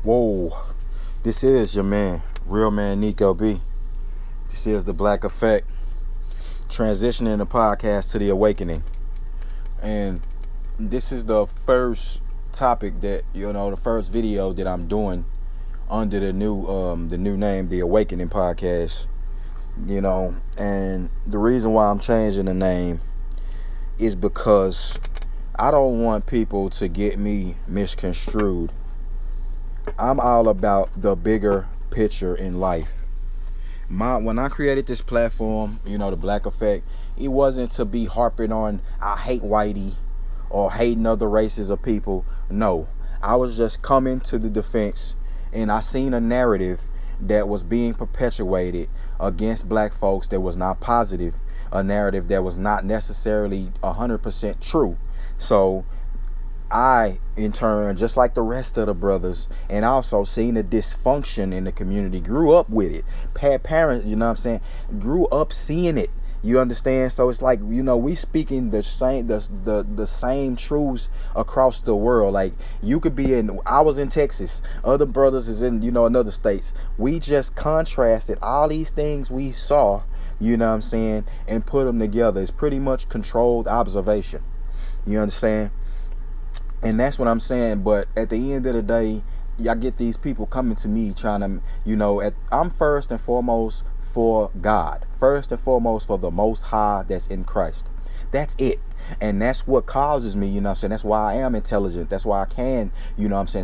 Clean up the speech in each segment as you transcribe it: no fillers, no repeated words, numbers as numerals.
Whoa, this is your man, real man Nico B. This is the Black Effect, transitioning the podcast to the awakening. And this is the first topic that, the first video that I'm doing under the new name, the Awakening Podcast. And the reason why I'm changing the name is because I don't want people to get me misconstrued. I'm all about the bigger picture in life. When I created this platform, the Black Effect, it wasn't to be harping on I hate whitey or hating other races of people. No, I was just coming to the defense, and I seen a narrative that was being perpetuated against black folks that was not positive, a narrative that was not necessarily 100% true. So I, in turn, just like the rest of the brothers, and also seeing the dysfunction in the community, grew up with it. Parents, grew up seeing it. You understand? So it's like, we speaking the same truths across the world. Like, you could be I was in Texas, other brothers is in, another states. We just contrasted all these things we saw, and put them together. It's pretty much controlled observation. You understand? And that's what I'm saying. But at the end of the day, y'all get these people coming to me trying to, I'm first and foremost for God. First and foremost for the Most High that's in Christ. That's it. And that's what causes me, that's why I am intelligent. That's why I can,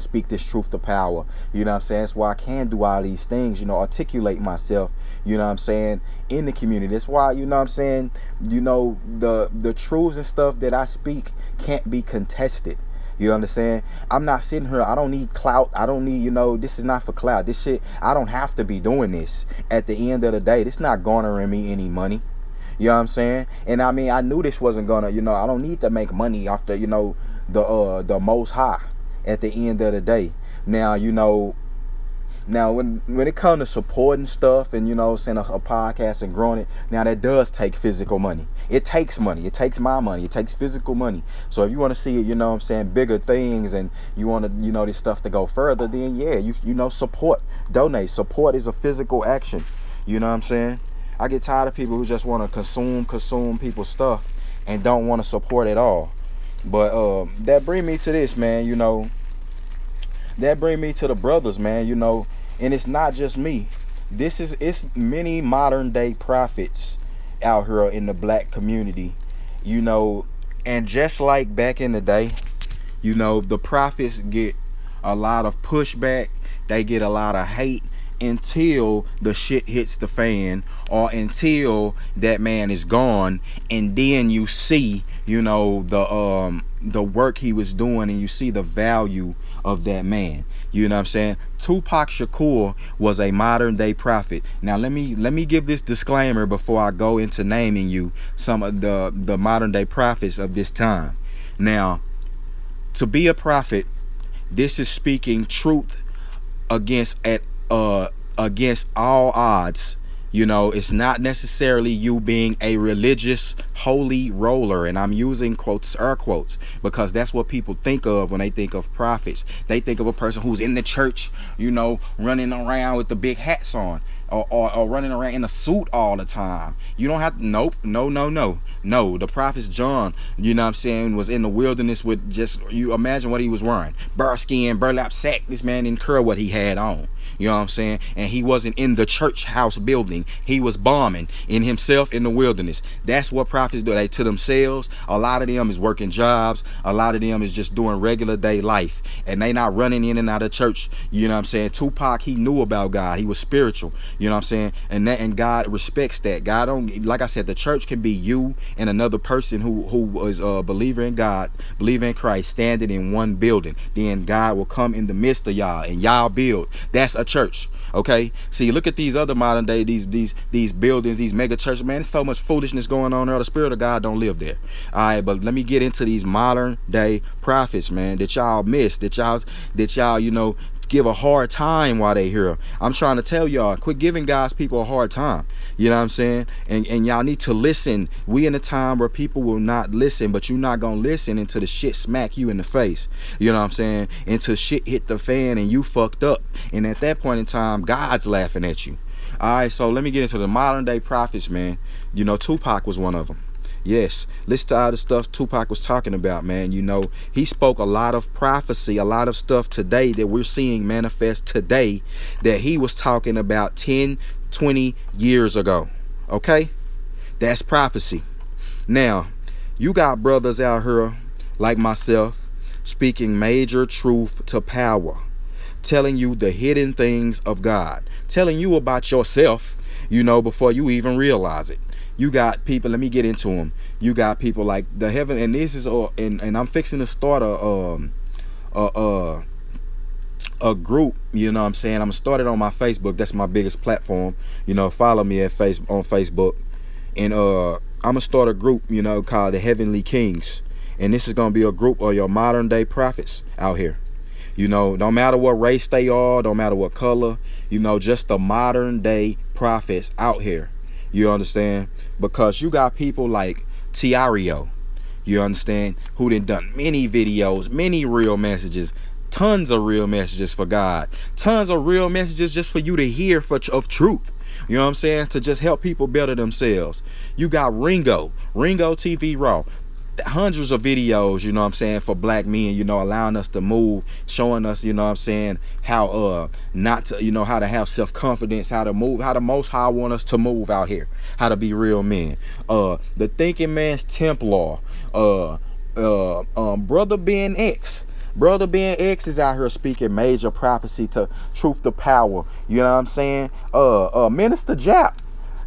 speak this truth to power. That's why I can do all these things, articulate myself, in the community. That's why, the truths and stuff that I speak can't be contested. You understand? I'm not sitting here. I don't need clout. I don't need, this is not for clout. This shit, I don't have to be doing this. At the end of the day, this not garnering me any money. You know what I'm saying? And I mean, I knew this wasn't gonna, I don't need to make money off the, the Most High at the end of the day. Now, now when it comes to supporting stuff and, saying a podcast and growing it, now that does take physical money. It takes money. It takes my money. It takes physical money. So if you want to see it, bigger things, and you want to, this stuff to go further, then yeah, support, donate. Support is a physical action. You know what I'm saying? I get tired of people who just want to consume people's stuff and don't want to support at all. But that bring me to this, man, that bring me to the brothers, man, and it's not just me. It's many modern day prophets out here in the black community, and just like back in the day, the prophets get a lot of pushback. They get a lot of hate until the shit hits the fan, or until that man is gone, and then you see, the work he was doing, and you see the value of that man. You know what I'm saying? Tupac Shakur was a modern day prophet. Now let me give this disclaimer before I go into naming you some of the modern day prophets of this time. Now, to be a prophet, this is speaking truth against all odds. It's not necessarily you being a religious holy roller, and I'm using quotes, air quotes, because that's what people think of when they think of prophets. They think of a person who's in the church, running around with the big hats on, or running around in a suit all the time. You don't have to, no. The prophet John, was in the wilderness with you imagine what he was wearing. Bear skin, burlap sack. This man didn't care what he had on. You know what I'm saying? And he wasn't in the church house building. He was bombing in himself in the wilderness. That's what prophets do. They to themselves. A lot of them is working jobs. A lot of them is just doing regular day life. And they not running in and out of church. You know what I'm saying? Tupac, he knew about God. He was spiritual. You know what I'm saying? And God respects that. God don't, like I said, the church can be you and another person who is a believer in God, believer in Christ, standing in one building. Then God will come in the midst of y'all and y'all build. That's a church. Okay, see, look at these other modern day these buildings, these mega churches, man. There's so much foolishness going on there. The spirit of God don't live there. All right, but let me get into these modern day prophets, man, that y'all missed, that y'all give a hard time while they here. I'm trying to tell y'all, quit giving God's people a hard time. You know what I'm saying? And y'all need to listen. We in a time where people will not listen, but you're not gonna listen until the shit smack you in the face. You know what I'm saying? Until shit hit the fan and you fucked up. And at that point in time, God's laughing at you. All right, so let me get into the modern day prophets, man. You know, Tupac was one of them. Yes, listen to all the stuff Tupac was talking about, man. You know, he spoke a lot of prophecy, a lot of stuff today that we're seeing manifest today that he was talking about 10, 20 years ago. Okay? That's prophecy. Now, you got brothers out here like myself speaking major truth to power, telling you the hidden things of God, telling you about yourself, you know, before you even realize it. You got people, let me get into them. You got people like the heaven, and this is and I'm fixing to start a group, you know what I'm saying? I'm gonna start it on my Facebook. That's my biggest platform. You know, follow me at on Facebook. And I'm gonna start a group, you know, called the Heavenly Kings. And this is gonna be a group of your modern day prophets out here. You know, no matter what race they are, no matter what color, you know, just the modern day prophets out here. You understand? Because you got people like Tiario, you understand, who done many videos, many real messages, tons of real messages for God, tons of real messages just for you to hear of truth. You know what I'm saying? To just help people better themselves. You got Ringo TV Raw. Hundreds of videos, you know what I'm saying, for black men, you know, allowing us to move, showing us, you know what I'm saying, how not to, you know, how to have self-confidence, how to move, how the Most High want us to move out here, how to be real men. The Thinking Man's Templar, Brother Ben X. Brother Ben X is out here speaking major prophecy to truth to power. You know what I'm saying? Minister Jap.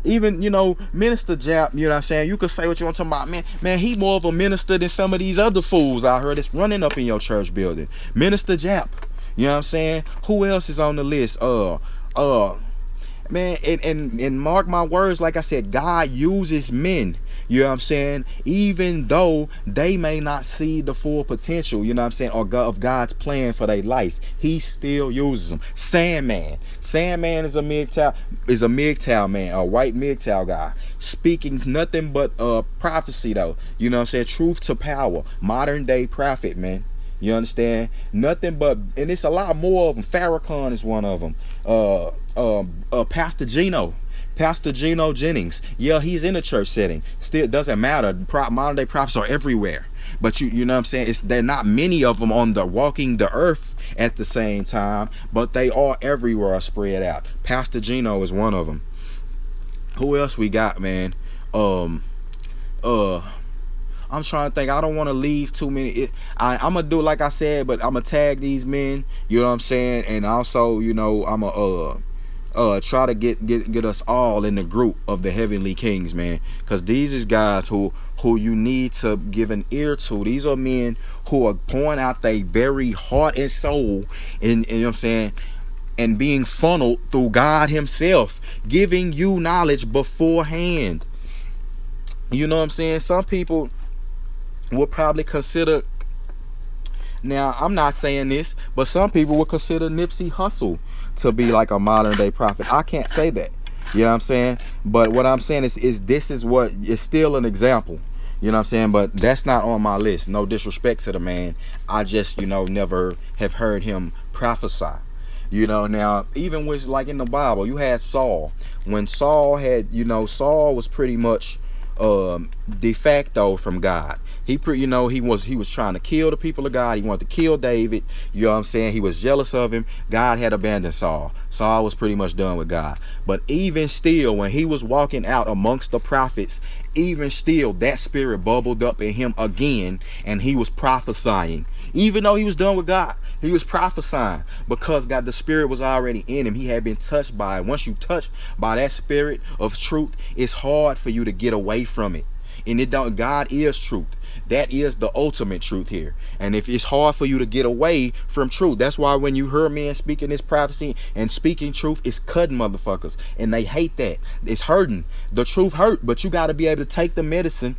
Even, you know, Minister Jap, you know what I'm saying? You could say what you want to talk about. Man, he more of a minister than some of these other fools out here that's running up in your church building. Minister Jap. You know what I'm saying? Who else is on the list? Man, and mark my words, like I said, God uses men, you know what I'm saying, even though they may not see the full potential, you know what I'm saying, or of God's plan for their life. He still uses them. Sandman is a MGTOW man, a white MGTOW guy, speaking nothing but prophecy though, you know what I'm saying, truth to power, modern day prophet, man. You understand? Nothing but, and it's a lot more of them. Farrakhan is one of them. Pastor Gino Jennings. Yeah, he's in a church setting. Still doesn't matter. Modern day prophets are everywhere. But you know what I'm saying? There are not many of them on the walking the earth at the same time, but they are everywhere spread out. Pastor Gino is one of them. Who else we got, man? I'm trying to think. I don't want to leave too many. I'm gonna do like I said, but I'm gonna tag these men. You know what I'm saying? And also, you know, I'm gonna try to get us all in the group of the Heavenly Kings, man. Because these is guys who you need to give an ear to. These are men who are pouring out their very heart and soul, and you know what I'm saying, and being funneled through God Himself, giving you knowledge beforehand. You know what I'm saying? Some people would probably consider, now I'm not saying this, but some people would consider Nipsey Hussle to be like a modern day prophet. I can't say that, you know what I'm saying, but what I'm saying is this is what is still an example, you know what I'm saying, but that's not on my list. No disrespect to the man, I just, you know, never have heard him prophesy. You know, now even with, like in the Bible, you had Saul. When Saul had, you know, Saul was pretty much de facto from God. He was trying to kill the people of God. He wanted to kill David. You know what I'm saying? He was jealous of him. God had abandoned Saul. Saul was pretty much done with God. But even still, when he was walking out amongst the prophets, even still, that spirit bubbled up in him again, and he was prophesying. Even though he was done with God, he was prophesying because God, the spirit was already in him. He had been touched by it. Once you touched by that spirit of truth, it's hard for you to get away from it. And God is truth. That is the ultimate truth here. And if it's hard for you to get away from truth, that's why when you hear men speaking this prophecy and speaking truth, it's cutting motherfuckers. And they hate that. It's hurting. The truth hurt, but you got to be able to take the medicine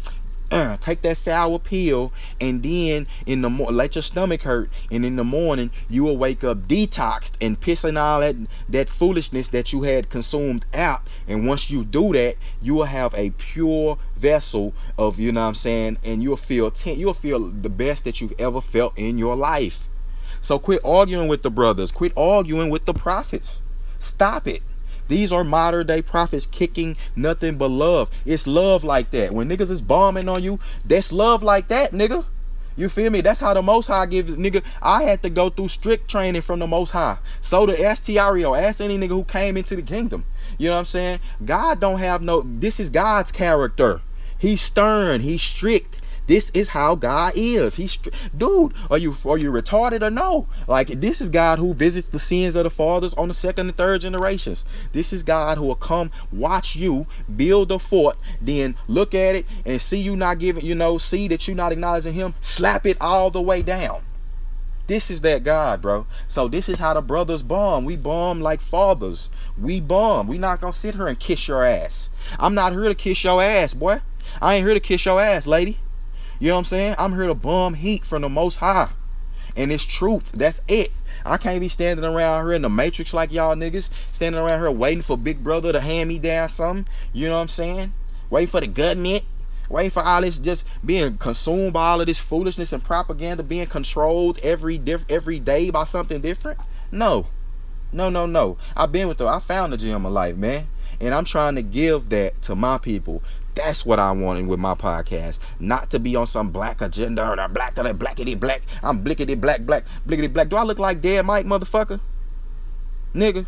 Take that sour pill, and then in the let your stomach hurt, and in the morning you will wake up detoxed and pissing all that foolishness that you had consumed out. And once you do that, you will have a pure vessel of, you know what I'm saying, and you'll feel the best that you've ever felt in your life. So quit arguing with the brothers, quit arguing with the prophets. Stop it. These are modern day prophets kicking nothing but love. It's love like that. When niggas is bombing on you, that's love like that, nigga. You feel me? That's how the Most High gives, nigga. I had to go through strict training from the Most High. So the STREO, ask any nigga who came into the kingdom. You know what I'm saying? God don't have no, this is God's character. He's stern, he's strict. This is how God is. Dude, are you retarded or no? Like, this is God who visits the sins of the fathers on the second and third generations. This is God who will come watch you build a fort, then look at it and see you not giving, see that you're not acknowledging him, slap it all the way down. This is that God, bro. So this is how the brothers bomb. We bomb like fathers. We bomb. We not gonna sit here and kiss your ass. I'm not here to kiss your ass, boy. I ain't here to kiss your ass, lady. You know what I'm saying? I'm here to bomb heat from the Most High. And it's truth. That's it. I can't be standing around here in the matrix like y'all niggas. Standing around here waiting for Big Brother to hand me down something. You know what I'm saying? Waiting for the government. Waiting for all this, just being consumed by all of this foolishness and propaganda, being controlled every day by something different. No. I've been with them. I found the gym of life, man. And I'm trying to give that to my people. That's what I wanted with my podcast. Not to be on some black agenda or the blackity black. I'm blickety black, blickety black. Do I look like Dead Mike, motherfucker? Nigga.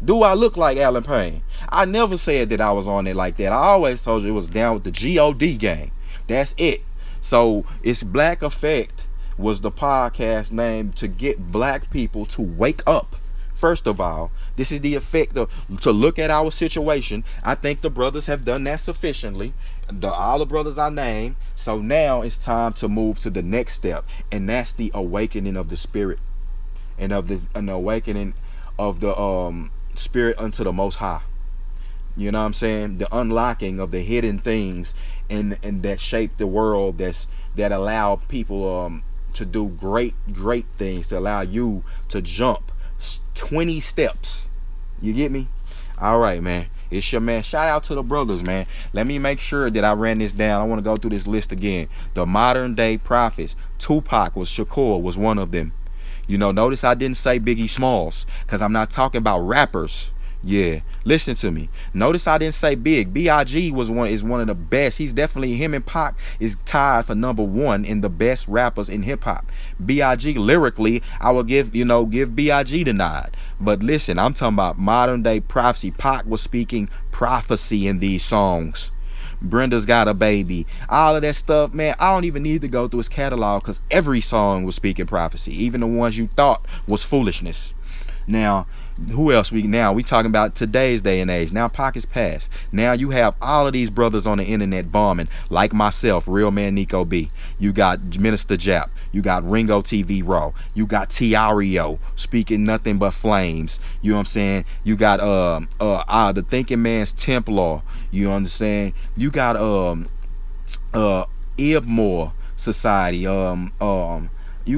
Do I look like Alan Payne? I never said that I was on it like that. I always told you it was down with the GOD gang. That's it. So it's Black Effect was the podcast name to get black people to wake up. First of all, this is the effect of, to look at our situation. I think the brothers have done that sufficiently. All the brothers I named. So now it's time to move to the next step, and that's the awakening of the spirit, and of the awakening of the spirit unto the Most High. You know what I'm saying? The unlocking of the hidden things and that shape the world, that allow people to do great things, to allow you to jump 20 steps. You get me? All right, man. It's your man. Shout out to the brothers, man. Let me make sure that I ran this down. I want to go through this list again. The modern day prophets. Tupac Shakur was one of them. Notice I didn't say Biggie Smalls, because I'm not talking about rappers. Yeah, listen to me. Notice I didn't say Big. B.I.G. is one of the best. He's definitely, him and Pac is tied for number one in the best rappers in hip hop. B.I.G. lyrically, I will give B.I.G. the nod. But listen, I'm talking about modern day prophecy. Pac was speaking prophecy in these songs. Brenda's Got a Baby, all of that stuff, man. I don't even need to go through his catalog, because every song was speaking prophecy, even the ones you thought was foolishness. Now, who else we talking about today's day and age? Now Pac is past. Now you have all of these brothers on the internet bombing, like myself, Real Man Nico B. You got Minister Jap. You got Ringo TV Raw. You got TREO speaking nothing but flames. You know what I'm saying? You got the Thinking Man's Templar. You understand? You got Ibmore Society. You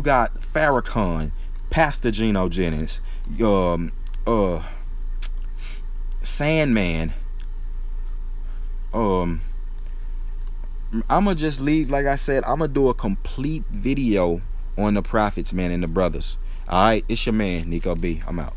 got Farrakhan, Pastor Geno Jennings, Sandman. I'ma just leave, like I said, I'ma do a complete video on the prophets, man, and the brothers. All right, it's your man Nico B. I'm out.